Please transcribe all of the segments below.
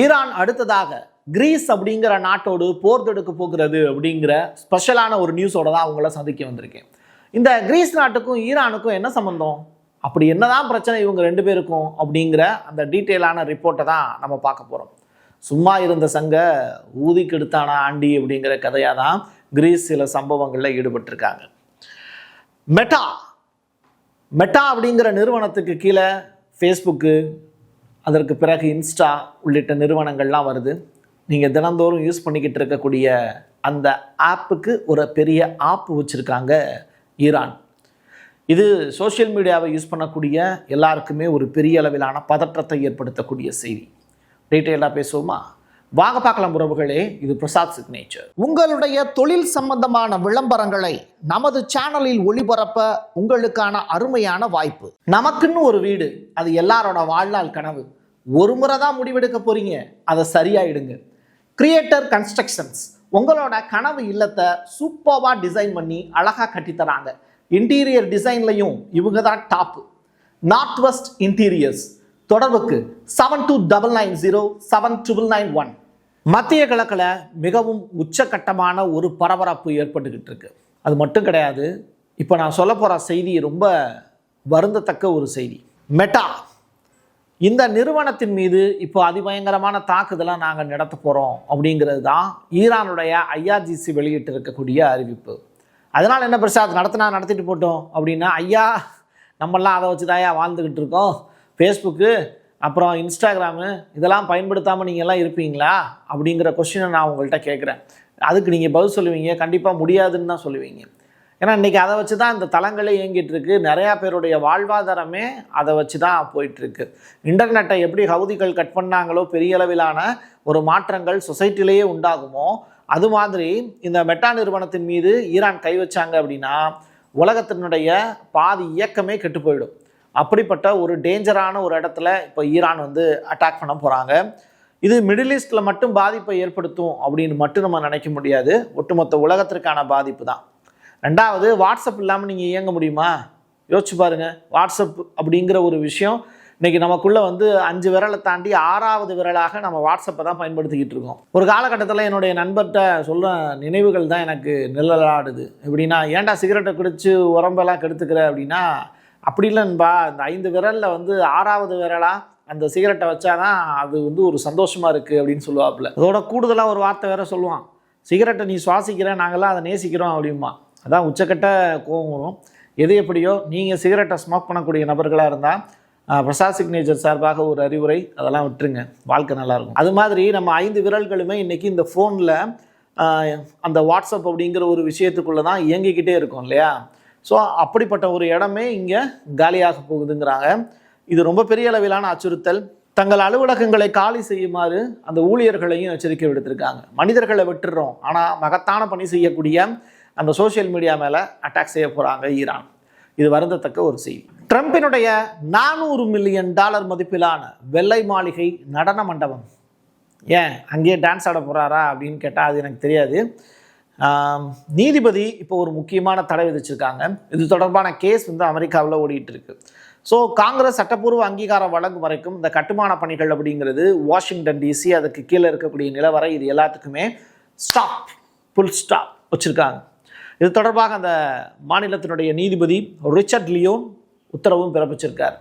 Iran அடுத்ததாக Greece அப்படிங்கிற நாட்டோடு போர் தொடுக்க போகிறது அப்படிங்கிற ஸ்பெஷலான ஒரு நியூஸோட தான் அவங்கள சந்திக்க வந்திருக்கேன். இந்த கிரீஸ் நாட்டுக்கும் ஈரானுக்கும் என்ன சம்பந்தம், அப்படி என்னதான் பிரச்சனை இவங்க ரெண்டு பேருக்கும் அப்படிங்கிற அந்த டீட்டெயிலான ரிப்போர்ட்டை தான் நம்ம பார்க்க போகிறோம். சும்மா இருந்த சங்க ஊதி கெடுத்தான ஆண்டி அப்படிங்கிற கதையாக தான் கிரீஸ் சில சம்பவங்களில் ஈடுபட்டிருக்காங்க. மெட்டா அப்படிங்கிற நிறுவனத்துக்கு கீழே ஃபேஸ்புக்கு, அதற்கு பிறகு இன்ஸ்டா உள்ளிட்ட நிறுவனங்கள்லாம் வருது. நீங்கள் தினந்தோறும் யூஸ் பண்ணிக்கிட்டு இருக்கக்கூடிய அந்த ஆப்புக்கு ஒரு பெரிய ஆப் வச்சுருக்காங்க ஈரான். இது சோஷியல் மீடியாவை யூஸ் பண்ணக்கூடிய எல்லாருக்குமே ஒரு பெரிய அளவிலான பதற்றத்தை ஏற்படுத்தக்கூடிய செய்தி. டீட்டெயிலாக பேசுவோமா? வாங்க பார்க்கலாம் உறவுகளே. இது பிரசாத் சிக்னேச்சர். உங்களுடைய தொழில் சம்பந்தமான விளம்பரங்களை நமது சேனலில் ஒளிபரப்ப உங்களுக்கான அருமையான வாய்ப்பு. நமக்குன்னு ஒரு வீடு, அது எல்லாரோட வாழ்நாள் கனவு. ஒரு முறை தான் முடிவெடுக்க போறீங்க, அதை சரியாயிடுங்க. கிரியேட்டர் கன்ஸ்ட்ரக்ஷன்ஸ் உங்களோட கனவு இல்லத்தை சூப்பராக டிசைன் பண்ணி அழகாக கட்டித்தராங்க. இன்டீரியர் டிசைன்லையும் இவங்க தான் டாப். North west interiors. தொடர்புக்கு 72907991. மத்திய கிழக்கில் மிகவும் உச்சகட்டமான ஒரு பரபரப்பு ஏற்பட்டுக்கிட்டு இருக்கு. அது மட்டும் கிடையாது, இப்போ நான் சொல்ல போகிற செய்தி ரொம்ப வருந்தத்தக்க ஒரு செய்தி. மெட்டா இந்த நிறுவனத்தின் மீது இப்போ அதிபயங்கரமான தாக்குதலை நாங்கள் நடத்த போகிறோம் அப்படிங்கிறது தான் ஈரானுடைய IRGC வெளியிட்டு இருக்கக்கூடிய அறிவிப்பு. அதனால் என்ன பிரசாத், நடத்திட்டு போட்டோம் அப்படின்னா, ஐயா நம்மளாம் அதை வச்சு தாயா வாழ்ந்துக்கிட்டு இருக்கோம். ஃபேஸ்புக்கு அப்புறம் இன்ஸ்டாகிராமு இதெல்லாம் பயன்படுத்தாமல் நீங்கள்லாம் இருப்பீங்களா அப்படிங்கிற கொஸ்டினை நான் உங்கள்கிட்ட கேட்குறேன். அதுக்கு நீங்கள் பதில் சொல்லுவீங்க, கண்டிப்பாக முடியாதுன்னு தான் சொல்லுவீங்க. ஏன்னா இன்றைக்கி அதை வச்சு தான் இந்த தளங்களே இயங்கிட்டு இருக்கு. நிறையா பேருடைய வாழ்வாதாரமே அதை வச்சு தான் போயிட்டுருக்கு. இன்டர்நெட்டை எப்படி ஹவுதிகள் கட் பண்ணாங்களோ பெரிய அளவிலான ஒரு மாற்றங்கள் சொசைட்டிலேயே உண்டாகுமோ, அது மாதிரி இந்த மெட்டா நிறுவனத்தின் மீது ஈரான் கை வச்சாங்க அப்படின்னா உலகத்தினுடைய பாதி இயக்கமே கெட்டு போயிடும். அப்படிப்பட்ட ஒரு டேஞ்சரான ஒரு இடத்துல இப்போ ஈரான் அட்டாக் பண்ண போகிறாங்க. இது மிடில் ஈஸ்டில் மட்டும் பாதிப்பை ஏற்படுத்தும் அப்படின்னு மட்டும் நம்ம நினைக்க முடியாது. ஒட்டுமொத்த உலகத்திற்கான பாதிப்பு தான். ரெண்டாவது, வாட்ஸ்அப் இல்லாமல் நீங்கள் இயங்க முடியுமா? யோசிச்சு பாருங்கள். வாட்ஸ்அப் அப்படிங்கிற ஒரு விஷயம் இன்றைக்கி நமக்குள்ளே 5 விரலை தாண்டி 6வது விரலாக நம்ம வாட்ஸ்அப்பை தான் பயன்படுத்திக்கிட்டு இருக்கோம். ஒரு காலகட்டத்தில் என்னுடைய நண்பர்கிட்ட சொல்ல நினைவுகள் தான் எனக்கு நிழலாடுது. எப்படின்னா, ஏன்டா சிகரெட்டை குடித்து உடம்பெல்லாம் கெடுத்துக்கிற அப்படின்னா, அப்படி இல்லைன்பா, இந்த 5 விரலில் 6வது விரலாக அந்த சிகரெட்டை வச்சாதான் அது ஒரு சந்தோஷமாக இருக்குது அப்படின்னு சொல்லுவாப்புல. அதோட கூடுதலாக ஒரு வார்த்தை வேற சொல்லுவான், சிகரெட்டை நீ சுவாசிக்கிற, நாங்கள்லாம் அதை நேசிக்கிறோம் அப்படிமா. அதான் உச்சக்கட்ட கோபம் வரும். எது எப்படியோ, நீங்கள் சிகரெட்டை ஸ்மோக் பண்ணக்கூடிய நபர்களாக இருந்தால் பிரசாத் சிக்னேச்சர் சார்பாக ஒரு அறிவுரை, அதெல்லாம் விட்டுருங்க, வாழ்க்கை நல்லாயிருக்கும். அது மாதிரி நம்ம 5 விரல்களுமே இன்றைக்கி இந்த ஃபோனில் அந்த வாட்ஸ்அப் அப்படிங்கிற ஒரு விஷயத்துக்குள்ளே தான் இயங்கிக்கிட்டே இருக்கும் இல்லையா? ஸோ அப்படிப்பட்ட ஒரு இடமே இங்கே காலியாக போகுதுங்கிறாங்க. இது ரொம்ப பெரிய அளவிலான அச்சுறுத்தல். தங்கள் அலுவலகங்களை காலி செய்யுமாறு அந்த ஊழியர்களையும் எச்சரிக்கை விடுத்திருக்காங்க. மனிதர்களை விட்டுறோம், ஆனால் மகத்தான பணி செய்யக்கூடிய அந்த சோஷியல் மீடியா மேலே அட்டாக் செய்ய போகிறாங்க ஈரான். இது வருந்தத்தக்க ஒரு செய்தி. ட்ரம்பினுடைய $400 மில்லியன் மதிப்பிலான வெள்ளை மாளிகை நடன மண்டபம், ஏன் அங்கேயே டான்ஸ் ஆட போகிறாரா அப்படின்னு கேட்டால் அது எனக்கு தெரியாது. நீதிபதி இப்போ ஒரு முக்கியமான தடை விதிச்சிருக்காங்க. இது தொடர்பான கேஸ் அமெரிக்காவில் ஓடிட்டு இருக்கு. ஸோ காங்கிரஸ் சட்டப்பூர்வ அங்கீகாரம் வழங்கும் வரைக்கும் இந்த கட்டுமான பணிகள் அப்படிங்கிறது வாஷிங்டன் DC, அதுக்கு கீழே இருக்கக்கூடிய நிலவரை, இது எல்லாத்துக்குமே ஃபுல் ஸ்டாப் வச்சுருக்காங்க. இது தொடர்பாக அந்த மாநிலத்தினுடைய நீதிபதி ரிச்சர்ட் லியோன் உத்தரவும் பிறப்பிச்சிருக்கார்.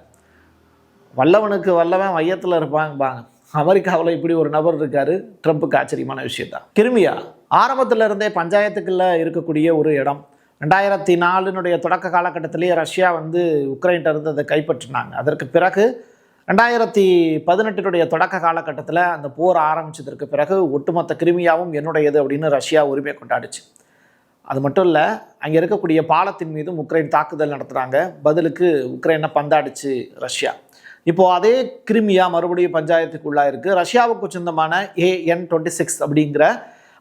வல்லவனுக்கு வல்லவன் மையத்தில் இருப்பாங்க. அமெரிக்காவில் இப்படி ஒரு நபர் இருக்கார். ட்ரம்ப்புக்கு ஆச்சரியமான விஷயத்தான். கிரிமியா ஆரம்பத்தில் இருந்தே பஞ்சாயத்துக்குள்ளே இருக்கக்கூடிய ஒரு இடம். 2004 தொடக்க காலகட்டத்திலேயே ரஷ்யா உக்ரைன்ட்ட இருந்து அதை கைப்பற்றினாங்க. அதற்கு பிறகு 2018 தொடக்க காலகட்டத்தில் அந்த போர் ஆரம்பித்ததற்கு பிறகு ஒட்டுமொத்த கிரிமியாவும் என்னுடையது அப்படின்னு ரஷ்யா உரிமை கொண்டாடிச்சு. அது மட்டும் இல்லை, அங்கே இருக்கக்கூடிய பாலத்தின் மீதும் உக்ரைன் தாக்குதல் நடத்துகிறாங்க. பதிலுக்கு உக்ரைனை பந்தாடிச்சு ரஷ்யா. இப்போது அதே கிரிமியா மறுபடியும் பஞ்சாயத்துக்குள்ளாக இருக்குது. ரஷ்யாவுக்கு சொந்தமான AN-26 அப்படிங்கிற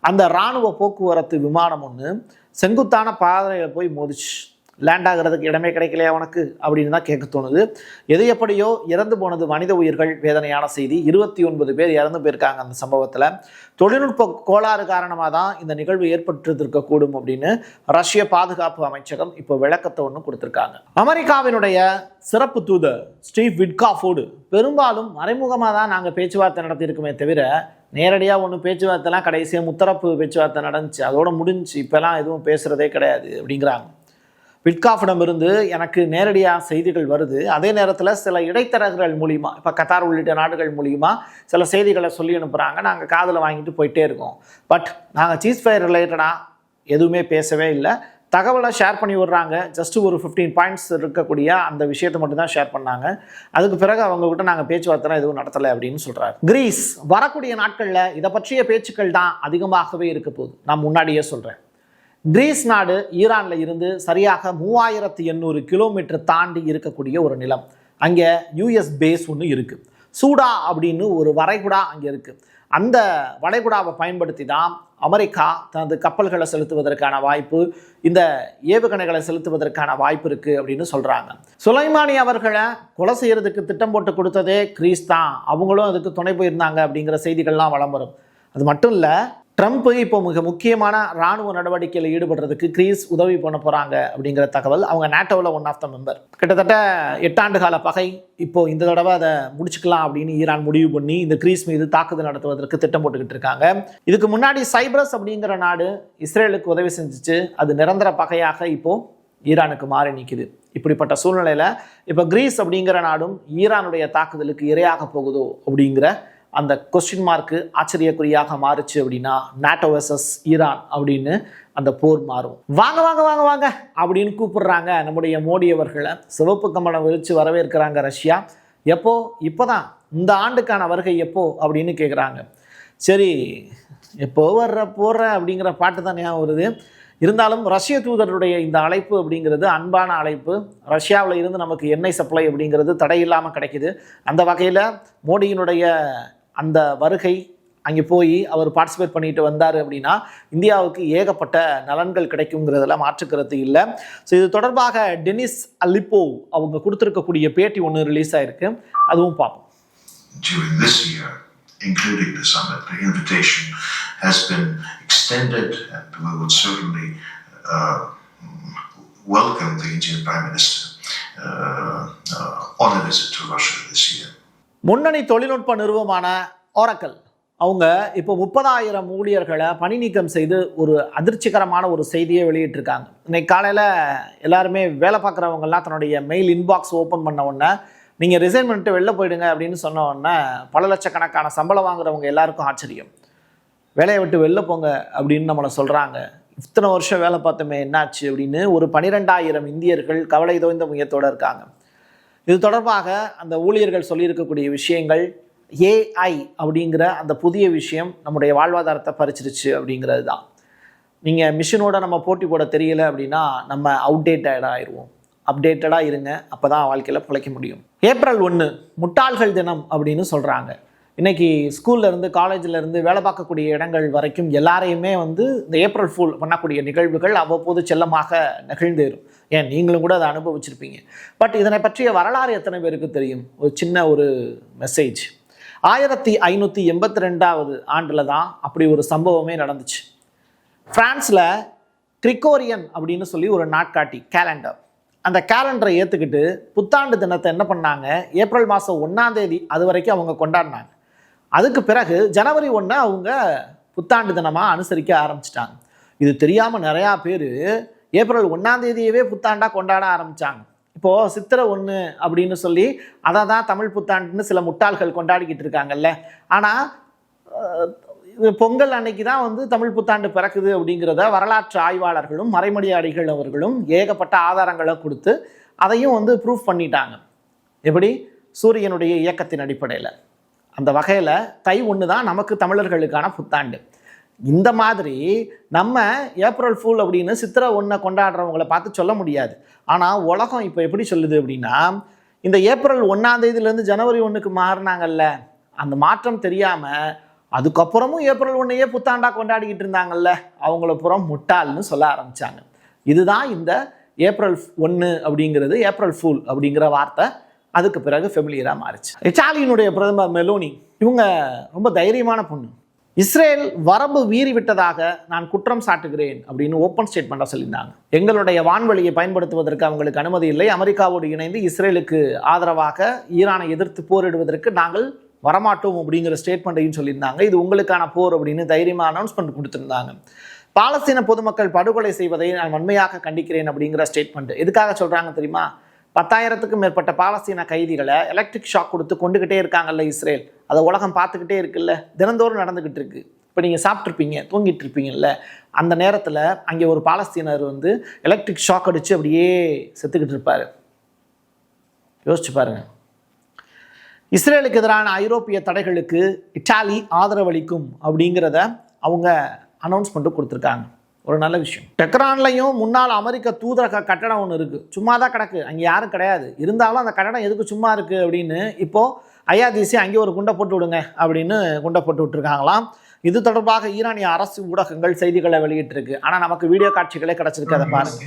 அந்த இராணுவ போக்குவரத்து விமானம் ஒன்று செங்குத்தான பாதையில் போய் மோதிச்சு. லேண்ட் ஆகிறதுக்கு இடமே கிடைக்கலையா உனக்கு அப்படின்னு தான் கேட்க தோணுது. எது எப்படியோ இறந்து போனது மனித உயிர்கள், வேதனையான செய்தி. 29 பேர் இறந்து போயிருக்காங்க அந்த சம்பவத்தில். தொழில்நுட்ப கோளாறு காரணமாக தான் இந்த நிகழ்வு ஏற்பட்டிருக்கக்கூடும் அப்படின்னு ரஷ்ய பாதுகாப்பு அமைச்சகம் இப்போ விளக்கத்தை ஒன்று கொடுத்துருக்காங்க. அமெரிக்காவினுடைய சிறப்பு தூதர் ஸ்டீவ் விட்காஃபோடு பெரும்பாலும் மறைமுகமாக தான் நாங்கள் பேச்சுவார்த்தை நடத்தியிருக்குமே தவிர நேரடியாக ஒன்று பேச்சுவார்த்தைலாம் கடைசியாக முத்தரப்பு பேச்சுவார்த்தை நடந்துச்சு, அதோட முடிஞ்சு, இப்போலாம் எதுவும் பேசுகிறதே கிடையாது அப்படிங்கிறாங்க. விட்காஃபிடமிருந்து எனக்கு நேரடியாக செய்திகள் வருது. அதே நேரத்தில் சில இடைத்தரகர்கள் மூலிமா, இப்போ கத்தார் உள்ளிட்ட நாடுகள் மூலிமா சில செய்திகளை சொல்லி அனுப்புகிறாங்க. நாங்கள் காதில் வாங்கிட்டு போயிட்டே இருக்கோம். பட் நாங்கள் சீஸ்ஃபயர் ரிலேட்டடாக எதுவுமே பேசவே இல்லை. தகவலை ஷேர் பண்ணி விடுறாங்க. ஜஸ்ட்டு ஒரு 15 பாயிண்ட்ஸ் இருக்கக்கூடிய அந்த விஷயத்தை மட்டும்தான் ஷேர் பண்ணாங்க. அதுக்கு பிறகு அவங்ககிட்ட நாங்கள் பேச்சுவார்த்தை எதுவும் நடத்தலை அப்படின்னு சொல்கிறாங்க. கிரீஸ் வரக்கூடிய நாட்களில் இதை பற்றிய பேச்சுக்கள் தான் அதிகமாகவே இருக்க போகுது. நான் முன்னாடியே சொல்கிறேன். கிரீஸ் நாடு ஈரானில் இருந்து சரியாக 3800 கிலோமீட்டர் தாண்டி இருக்கக்கூடிய ஒரு நிலம். அங்கே யூஎஸ் பேஸ் ஒன்று இருக்குது. சூடா அப்படின்னு ஒரு வளைகுடா அங்கே இருக்குது. அந்த வளைகுடாவை பயன்படுத்தி தான் அமெரிக்கா தனது கப்பல்களை செலுத்துவதற்கான வாய்ப்பு, இந்த ஏவுகணைகளை செலுத்துவதற்கான வாய்ப்பு இருக்குது அப்படின்னு சொல்கிறாங்க. சுலைமானி அவர்களை கொலை செய்கிறதுக்கு திட்டம் போட்டு கொடுத்ததே கிரீஸ் தான். அவங்களும் அதுக்கு துணை போயிருந்தாங்க அப்படிங்கிற செய்திகள்லாம் வலம் வரும். அது மட்டும் இல்லை, ட்ரம்ப் இப்போ மிக முக்கியமான இராணுவ நடவடிக்கையில் ஈடுபடுறதுக்கு கிரீஸ் உதவி பண்ண போகிறாங்க அப்படிங்கிற தகவல். அவங்க நேட்டோவில் ஒன் ஆஃப் த மெம்பர். கிட்டத்தட்ட 8 ஆண்டு கால பகை இப்போ இந்த தடவை அதை முடிச்சுக்கலாம் அப்படின்னு ஈரான் முடிவு பண்ணி இந்த கிரீஸ் மீது தாக்குதல் நடத்துவதற்கு திட்டம் போட்டுக்கிட்டு இருக்காங்க. இதுக்கு முன்னாடி சைப்ரஸ் அப்படிங்கிற நாடு இஸ்ரேலுக்கு உதவி செஞ்சுச்சு. அது நிரந்தர பகையாக இப்போ ஈரானுக்கு மாறி நிற்குது. இப்படிப்பட்ட சூழ்நிலையில் இப்போ கிரீஸ் அப்படிங்கிற நாடும் ஈரானுடைய தாக்குதலுக்கு இரையாக போகுதோ அப்படிங்கிற அந்த கொஸ்டின் மார்க்கு ஆச்சரியக்குறியாக மாறுச்சு அப்படின்னா நாட்டோ வெர்சஸ் ஈரான் அப்படின்னு அந்த போர் மாறும். வாங்க வாங்க வாங்க வாங்க அப்படின்னு கூப்பிடுறாங்க நம்முடைய மோடி அவர்களை. சிவப்பு கம்பளம் விரித்து வரவேற்கிறாங்க ரஷ்யா. எப்போ? இப்போதான். இந்த ஆண்டுக்கான வருகை எப்போ அப்படின்னு கேட்குறாங்க. சரி, எப்போ போடுற அப்படிங்கிற பாட்டு தான் ஞாபகம் வருது. இருந்தாலும் ரஷ்ய தூதருடைய இந்த அழைப்பு அப்படிங்கிறது அன்பான அழைப்பு. ரஷ்யாவில் இருந்து நமக்கு எண்ணெய் சப்ளை அப்படிங்கிறது தடையில்லாமல் கிடைக்குது. அந்த வகையில் மோடியினுடைய அந்த வருகை, அங்கே போய் அவர் பார்ட்டிசிபேட் பண்ணிட்டு வந்தார் அப்படின்னா இந்தியாவுக்கு ஏகப்பட்ட நலன்கள் கிடைக்குங்கிறதுல மாற்றுக்கருத்து இல்லை. ஸோ இது தொடர்பாக டெனிஸ் அலிப்போ அவங்க கொடுத்துருக்கக்கூடிய பேட்டி ஒன்று ரிலீஸ் ஆகிருக்கு. அதுவும் பார்ப்போம். Including the summit, the invitation has been extended, and we would certainly welcome the Indian Prime Minister on a visit to Russia this year. முன்னணி தொழில்நுட்ப நிறுவனமான Oracle அவங்க இப்போ 30,000 ஊழியர்களை பணி நீக்கம் செய்து ஒரு அதிர்ச்சிகரமான ஒரு செய்தியை வெளியிட்டிருக்காங்க. இன்னைக்கு காலையில் எல்லாருமே வேலை பார்க்குறவங்கலாம் தன்னுடைய மெயில் இன்பாக்ஸ் ஓப்பன் பண்ண உடனே நீங்கள் ரிசைன் பண்ணிட்டு வெளில போயிடுங்க அப்படின்னு சொன்ன உடனே பல லட்சக்கணக்கான சம்பளம் வாங்குறவங்க எல்லாருக்கும் ஆச்சரியம். வேலையை விட்டு வெளில போங்க அப்படின்னு நம்மளை சொல்கிறாங்க. இத்தனை வருஷம் வேலை பார்த்தோமே என்னாச்சு அப்படின்னு ஒரு 12,000 இந்தியர்கள் கவலை தோய்ந்த முயத்தோடு இருக்காங்க. இது தொடர்பாக அந்த ஊழியர்கள் சொல்லியிருக்கக்கூடிய விஷயங்கள், ஏஐ அப்படிங்கிற அந்த புதிய விஷயம் நம்முடைய வாழ்வாதாரத்தை பறிச்சிருச்சு அப்படிங்கிறது தான். நீங்கள் மிஷினோட நம்ம போட்டி போட தெரியல அப்படின்னா நம்ம அவுடேட்டடாக ஆயிடுவோம். அப்டேட்டடாக இருங்க, அப்போ தான் வாழ்க்கையில் பிழைக்க முடியும். ஏப்ரல் 1 முட்டாள்கள் தினம் அப்படின்னு சொல்கிறாங்க. இன்றைக்கி ஸ்கூல்லேருந்து காலேஜிலேருந்து வேலை பார்க்கக்கூடிய இடங்கள் வரைக்கும் எல்லாரையுமே வந்து இந்த ஏப்ரல் ஃபூல் பண்ணக்கூடிய நிகழ்வுகள் அவ்வப்போது செல்லமாக நிகழ்ந்தேறும். ஏன் நீங்களும் கூட அதை அனுபவிச்சிருப்பீங்க. பட் இதனை பற்றிய வரலாறு எத்தனை பேருக்கு தெரியும்? ஒரு சின்ன ஒரு மெசேஜ். 1582 ஆண்டில் தான் அப்படி ஒரு சம்பவமே நடந்துச்சு. ஃப்ரான்ஸில் கிரிகோரியன் அப்படின்னு சொல்லி ஒரு நாட்காட்டி கேலண்டர், அந்த கேலண்டரை ஏற்றுக்கிட்டு புத்தாண்டு தினத்தை என்ன பண்ணாங்க, ஏப்ரல் மாதம் 1ஆம் தேதி அது வரைக்கும் அவங்க கொண்டாடினாங்க. அதுக்கு பிறகு ஜனவரி 1 அவங்க புத்தாண்டு தினமாக அனுசரிக்க ஆரம்பிச்சிட்டாங்க. இது தெரியாமல் நிறையா பேர் ஏப்ரல் 1ஆம் தேதியவே புத்தாண்டாக கொண்டாட ஆரம்பித்தாங்க. இப்போது சித்திரை 1 அப்படின்னு சொல்லி அதை தான் தமிழ் புத்தாண்டுன்னு சில முட்டாள்கள் கொண்டாடிக்கிட்டு இருக்காங்கல்ல. ஆனால் பொங்கல் அன்னைக்கு தான் வந்து தமிழ் புத்தாண்டு பிறக்குது அப்படிங்கிறத வரலாற்று ஆய்வாளர்களும் மறைமடியாடிகள் அவர்களும் ஏகப்பட்ட ஆதாரங்களை கொடுத்து அதையும் வந்து ப்ரூஃப் பண்ணிட்டாங்க. எப்படி? சூரியனுடைய இயக்கத்தின் அடிப்படையில். அந்த வகையில் தை 1 தான் நமக்கு தமிழர்களுக்கான புத்தாண்டு. இந்த மாதிரி நம்ம ஏப்ரல் ஃபூல் அப்படின்னு சித்திரை 1 கொண்டாடுறவங்களை பார்த்து சொல்ல முடியாது. ஆனால் உலகம் இப்போ எப்படி சொல்லுது அப்படின்னா, இந்த ஏப்ரல் 1ஆம் தேதியிலேருந்து ஜனவரி 1க்கு மாறினாங்கல்ல, அந்த மாற்றம் தெரியாமல் அதுக்கப்புறமும் ஏப்ரல் 1ஐயே புத்தாண்டாக கொண்டாடிக்கிட்டு இருந்தாங்கல்ல, அவங்கள புறம் முட்டாள்னு சொல்ல ஆரம்பித்தாங்க. இதுதான் இந்த ஏப்ரல் 1 அப்படிங்கிறது ஏப்ரல் ஃபூல் அப்படிங்கிற வார்த்தை அதுக்கு பிறகு ஃபெமிலியராக மாறிச்சு. இத்தாலியினுடைய பிரதமர் மெலோனி இவங்க ரொம்ப தைரியமான பொண்ணு. இஸ்ரேல் வரம்பு மீறி விட்டதாக நான் குற்றம் சாட்டுகிறேன் அப்படின்னு ஓப்பன் ஸ்டேட்மெண்ட்டாக சொல்லியிருந்தாங்க. எங்களுடைய வான்வழியை பயன்படுத்துவதற்கு அவங்களுக்கு அனுமதி இல்லை. அமெரிக்காவோடு இணைந்து இஸ்ரேலுக்கு ஆதரவாக ஈரானை எதிர்த்து போரிடுவதற்கு நாங்கள் வரமாட்டோம் அப்படிங்கிற ஸ்டேட்மெண்ட்டையும் சொல்லியிருந்தாங்க. இது உங்களுக்கான போர் அப்படின்னு தைரியமாக அனௌன்ஸ்மெண்ட் கொடுத்துருந்தாங்க. பாலஸ்தீன பொதுமக்கள் படுகொலை செய்வதை நான் வன்மையாக கண்டிக்கிறேன் அப்படிங்கிற ஸ்டேட்மெண்ட் எதுக்காக சொல்கிறாங்க தெரியுமா? 10,000க்கும் மேற்பட்ட பாலஸ்தீன கைதிகளை எலக்ட்ரிக் ஷாக் கொடுத்து கொண்டுகிட்டே இருக்காங்கல்ல இஸ்ரேல். அதை உலகம் பார்த்துக்கிட்டே இருக்குல்ல, தினந்தோறும் நடந்துக்கிட்டு இருக்கு. இப்போ நீங்கள் சாப்பிட்ருப்பீங்க, தூங்கிட்டு இருப்பீங்கல்ல, அந்த நேரத்தில் அங்கே ஒரு பாலஸ்தீனர் எலக்ட்ரிக் ஷாக் அடித்து அப்படியே செத்துக்கிட்டு இருப்பார். யோசிச்சு பாருங்க. இஸ்ரேலுக்கு எதிரான ஐரோப்பிய தடைகளுக்கு இத்தாலி ஆதரவளிக்கும் அப்படிங்கிறத அவங்க அனௌன்ஸ்மெண்ட்டு கொடுத்துருக்காங்க. ஒரு நல்ல விஷயம். டெக்ரான்லையும் முன்னாள் அமெரிக்க தூதரக கட்டடம் ஒன்று இருக்குது, சும்மா தான் கிடக்கு, அங்கே யாரும் கிடையாது. இருந்தாலும் அந்த கட்டடம் எதுக்கு சும்மா இருக்குது அப்படின்னு இப்போது ஐஆர்ஜிசி அங்கே ஒரு குண்டை போட்டு விடுங்க அப்படின்னு குண்டை போட்டு விட்டுருக்காங்களாம். இது தொடர்பாக ஈரானிய அரசு ஊடகங்கள் செய்திகளை வெளியிட்டிருக்கு. ஆனால் நமக்கு வீடியோ காட்சிகளே கிடச்சிருக்கு, அதை பாருங்க.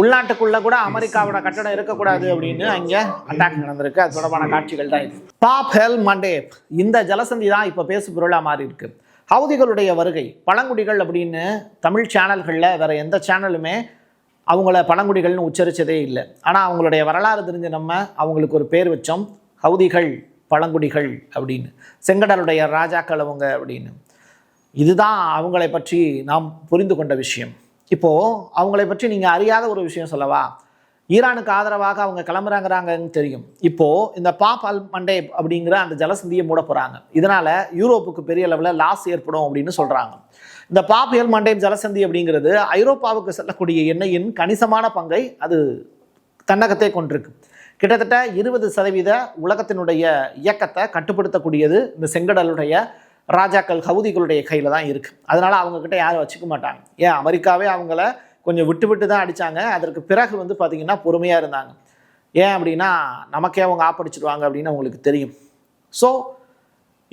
உள்நாட்டுக்குள்ளே கூட அமெரிக்காவோட கட்டடம் இருக்கக்கூடாது அப்படின்னு அங்கே அட்டாக் நடந்திருக்கு. அது தொடர்பான காட்சிகள் தான் இது. பாப் ஹெல் மண்டேப் இந்த ஜலசந்தி தான் இப்போ பேசு பொருளாக மாறி இருக்கு. ஹவுதிகளுடைய வருகை, பழங்குடிகள் அப்படின்னு தமிழ் சேனல்களில் வேறு எந்த சேனலுமே அவங்கள பழங்குடிகள்னு உச்சரித்ததே இல்லை. ஆனால் அவங்களுடைய வரலாறு தெரிஞ்ச நம்ம அவங்களுக்கு ஒரு பேர் வச்சோம், ஹவுதிகள், பழங்குடிகள் அப்படின்னு. செங்கடலுடைய ராஜாக்கள் அவங்க அப்படின்னு. இதுதான் அவங்களை பற்றி நாம் புரிந்து கொண்ட விஷயம். இப்போது அவங்களை பற்றி நீங்கள் அறியாத ஒரு விஷயம் சொல்லவா? ஈரானுக்கு ஆதரவாக அவங்க கிளம்புறாங்கிறாங்கன்னு தெரியும். இப்போது இந்த பாப் அல் மண்டேப் அப்படிங்கிற அந்த ஜலசந்தியை மூட போகிறாங்க. இதனால் யூரோப்புக்கு பெரிய லெவலில் லாஸ் ஏற்படும் அப்படின்னு சொல்கிறாங்க. இந்த பாப் எல் மண்டேப் ஜலசந்தி அப்படிங்கிறது ஐரோப்பாவுக்கு செல்லக்கூடிய எண்ணெயின் கணிசமான பங்கை அது தன்னகத்தை கொண்டிருக்கு. கிட்டத்தட்ட 20% உலகத்தினுடைய இயக்கத்தை கட்டுப்படுத்தக்கூடியது இந்த செங்கடலுடைய ராஜாக்கள் ஹவுதிகளுடைய கையில் தான் இருக்குது. அதனால் அவங்கக்கிட்ட யாரும் வச்சுக்க மாட்டாங்க. ஏன், அமெரிக்காவே அவங்கள கொஞ்சம் விட்டு தான் அடித்தாங்க. அதற்கு பிறகு பார்த்திங்கன்னா பொறுமையாக இருந்தாங்க. ஏன் அப்படின்னா நமக்கே அவங்க ஆப்படிச்சிடுவாங்க அப்படின்னு அவங்களுக்கு தெரியும். ஸோ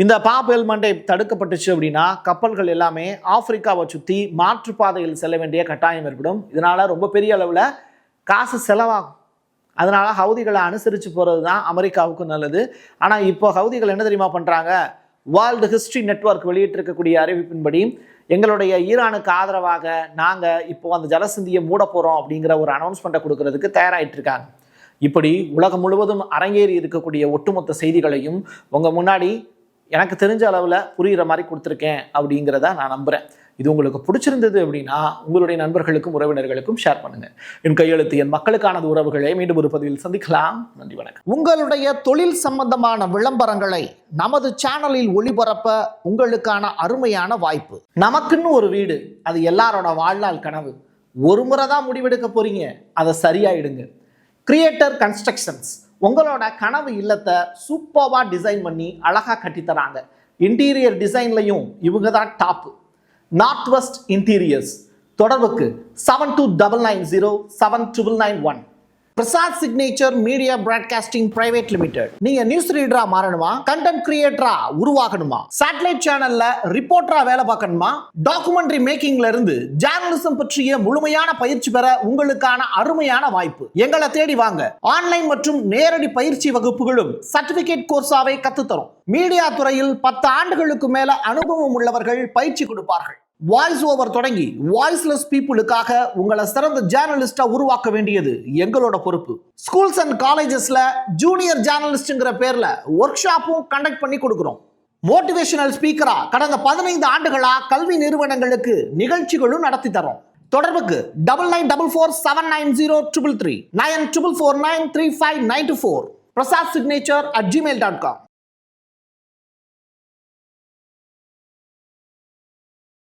இந்த பாப் எல் மண்டேப் தடுக்கப்பட்டுச்சு அப்படின்னா கப்பல்கள் எல்லாமே ஆப்பிரிக்காவை சுற்றி மாற்றுப்பாதையில் செல்ல வேண்டிய கட்டாயம் ஏற்படும். இதனால் ரொம்ப பெரிய அளவில் காசு செலவாகும். அதனால் ஹவுதிகளை அனுசரித்து போகிறது தான் அமெரிக்காவுக்கு நல்லது. ஆனால் இப்போ ஹவுதிகள் என்ன தெரியுமா பண்ணுறாங்க? வேர்ல்டு ஹிஸ்ட்ரி நெட்வொர்க் வெளியிட்டிருக்கக்கூடிய அறிவிப்பின்படி எங்களுடைய ஈரானுக்கு ஆதரவாக நாங்கள் இப்போ அந்த ஜலசந்தியை மூட போகிறோம் அப்படிங்கிற ஒரு அனௌன்ஸ்மெண்ட்டை கொடுக்கறதுக்கு தயாராகிட்டு இருக்காங்க. இப்படி உலகம் முழுவதும் அரங்கேறி இருக்கக்கூடிய ஒட்டுமொத்த செய்திகளையும் உங்கள் முன்னாடி எனக்கு தெரிஞ்ச அளவில் புரிகிற மாதிரி கொடுத்துருக்கேன் அப்படிங்கிறத நான் நம்புகிறேன். இது உங்களுக்கு பிடிச்சிருந்தது அப்படின்னா உங்களுடைய நண்பர்களுக்கும் உறவினர்களுக்கும் ஷேர் பண்ணுங்கள். என் கையெழுத்து என் மக்களுக்கானது உறவுகளை மீண்டும் ஒரு பதிவில் சந்திக்கலாம். நன்றி, வணக்கம். உங்களுடைய தொழில் சம்பந்தமான விளம்பரங்களை நமது சேனலில் ஒளிபரப்ப உங்களுக்கான அருமையான வாய்ப்பு. நமக்குன்னு ஒரு வீடு, அது எல்லாரோட வாழ்நாள் கனவு. ஒரு முறை தான் முடிவெடுக்க போறீங்க, அதை சரியாயிடுங்க. கிரியேட்டர் கன்ஸ்ட்ரக்ஷன்ஸ் உங்களோட கனவு இல்லத்தை சூப்பர்வா டிசைன் பண்ணி அழகா கட்டித்தராங்க. இன்டீரியர் டிசைன்லையும் இவங்க தான் டாப். North west interiors. தொடர்புக்கு 72907991. Prasad signature media broadcasting private limited. நீங்க நியூஸ் ரீடரா மாறணுமா, கண்டென்ட் கிரியேட்டரா உருவாகணுமா, சேட்டலைட் சேனல்ல ரிப்போர்ட்டரா வேலை பார்க்கணுமா, டாக்குமெண்ட்ரி மேக்கிங்ல இருந்து ஜேர்னலிசம் பற்றிய முழுமையான பயிற்சி பெற உங்களுக்கான அருமையான வாய்ப்பு. எங்களை தேடி வாங்க. ஆன்லைன் மற்றும் நேரடி பயிற்சி வகுப்புகளும் சர்டிபிகேட் கோர்ஸாவே கத்துத்தரும். மீடியா துறையில் 10 ஆண்டுகளுக்கு மேல அனுபவம் உள்ளவர்கள் பயிற்சி கொடுப்பார்கள். வாய்ஸ் ஓவர் தொடங்கி வாய்ஸ்லெஸ் பீப்புளுக்காக உங்களை சிறந்த ஜேர்னலிஸ்டா உருவாக்க வேண்டியது எங்களோட பொறுப்பு. ஸ்கூல்ஸ் அண்ட் காலேஜஸ்ல ஜூனியர் ஜேர்னலிஸ்ட்ங்கிற பேர்ல ஒர்க் ஷாப்பும் கண்டக்ட் பண்ணி கொடுக்கிறோம். மோட்டிவேஷனல் ஸ்பீக்கரா கடந்த 15 ஆண்டுகளா கல்வி நிறுவனங்களுக்கு நிகழ்ச்சிகளும் நடத்தி தரோம். தொடர்புக்கு 9944790333 94493594. prasadsignature@gmail.com.